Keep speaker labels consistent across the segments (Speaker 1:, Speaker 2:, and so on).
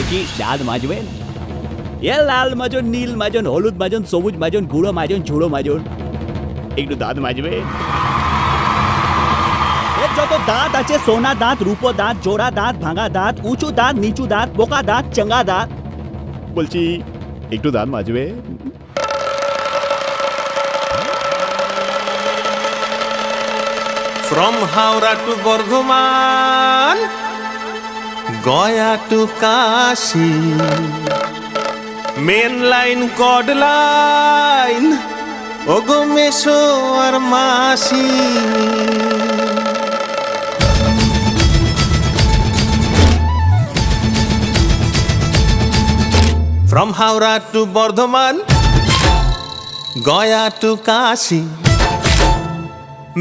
Speaker 1: বলছি দাঁত মাজবেন? এ লাল মাজন, নীল মাজন, হলুদ মাজন, সবুজ মাজন, গুঁড়ো মাজন, ঝুড়ো মাজন, একটু দাঁত মাজবেন? এর যত দাঁত আছে, সোনা দাঁত, রূপো দাঁত, জোড়া দাঁত, ভাঙা দাঁত, উঁচু দাঁত, নিচু দাঁত, পোকা দাঁত, চাঙ্গা দাঁত, বলছি একটু দাঁত মাজবে?
Speaker 2: From Howrah to Bardhaman, Gaya to Kashi, main line, cod line, Ogo Mesho ar Masi. From Howrah to Bardhaman, Gaya to Kashi,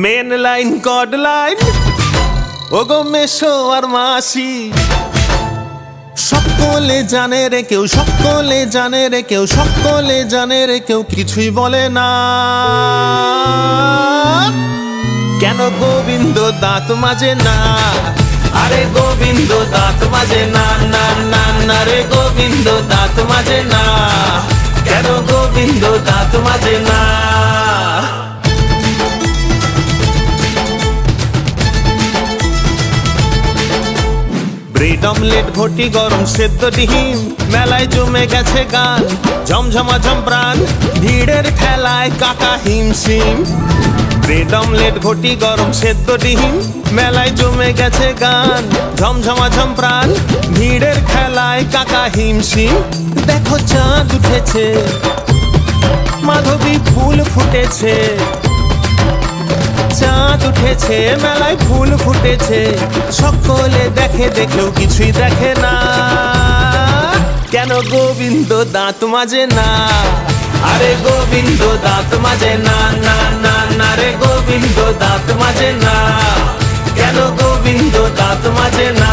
Speaker 2: main line, cod line, Ogo Mesho ar Masi. সকলে জানে রে কেউ, সকলে জানে রে কেউ, সকলে জানে রে কেউ, কিছুই বলে না। কেন গোবিন্দ দাঁত মাজে না? আরে গোবিন্দ দাঁত মাজে না, না না না রে গোবিন্দ দাঁত মাজে না। কেন গোবিন্দ দাঁত মাজে না? ব্রেড অমলেট, ঘটি গরম সেদ্ধ ডিম, মেলায় জমে গেছে গান, ঝমঝমাঝম প্রাণ, ভিড়ের ঠেলায় কাকা হিমশিম। ব্রেড অমলেট, ঘটি গরম সেদ্ধ ডিম, মেলায় জমে গেছে গান, ঝমঝমাঝম প্রাণ, ভিড়ের খেলায় কাকা হিমশিম। দেখো চাঁদ উঠেছে, মাধবী ফুল ফুটেছে, চাঁদ উঠেছে, মেলায় ফুল ফুটেছে, সকলে দেখে দেখেও কিছুই দেখে না। কেন গোবিন্দ দাঁত মাজে না? আরে গোবিন্দ দাঁত মাজে না, না না না রে গোবিন্দ দাঁত মাজে না। কেন গোবিন্দ দাঁত মাজে না?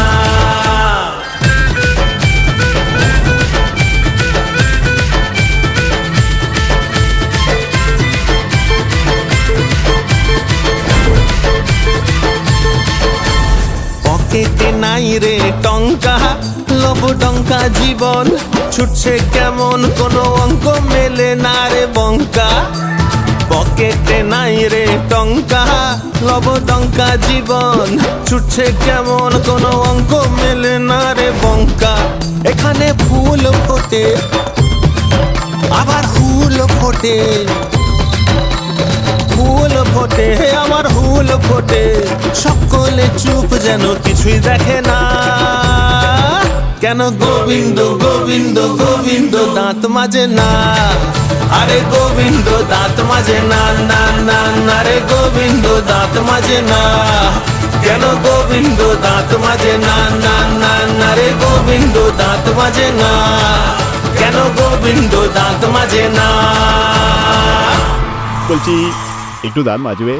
Speaker 2: পকেটে নাই রে টঙ্কা, লোভ টঙ্কা জীবন, ছুটছে কেমন কোনো অঙ্ক মেলে না রে বঙ্কা। পকেটে নাই রে টঙ্কা, লোভ টঙ্কা জীবন, ছুটছে কেমন কোনো অঙ্ক মেলে না রে বঙ্কা। এখানে ফুল ফোটে, আবার হুল ফোটে, ফুল ফোটে আমার হুল ফোটে, সকলে চুপ যেন কিছুই দেখে না। কেন গোবিন্দ গোবিন্দ গোবিন্দ দাঁত মাজে না? আরে গোবিন্দ দাঁত মাজে না, না না না রে গোবিন্দ দাঁত মাজে না। কেন গোবিন্দ দাঁত মাজে না, না না না রে গোবিন্দ দাঁত মাজে না। কেন গোবিন্দ দাঁত মাজে না?
Speaker 1: বলছি একটু দাঁত মাজবে?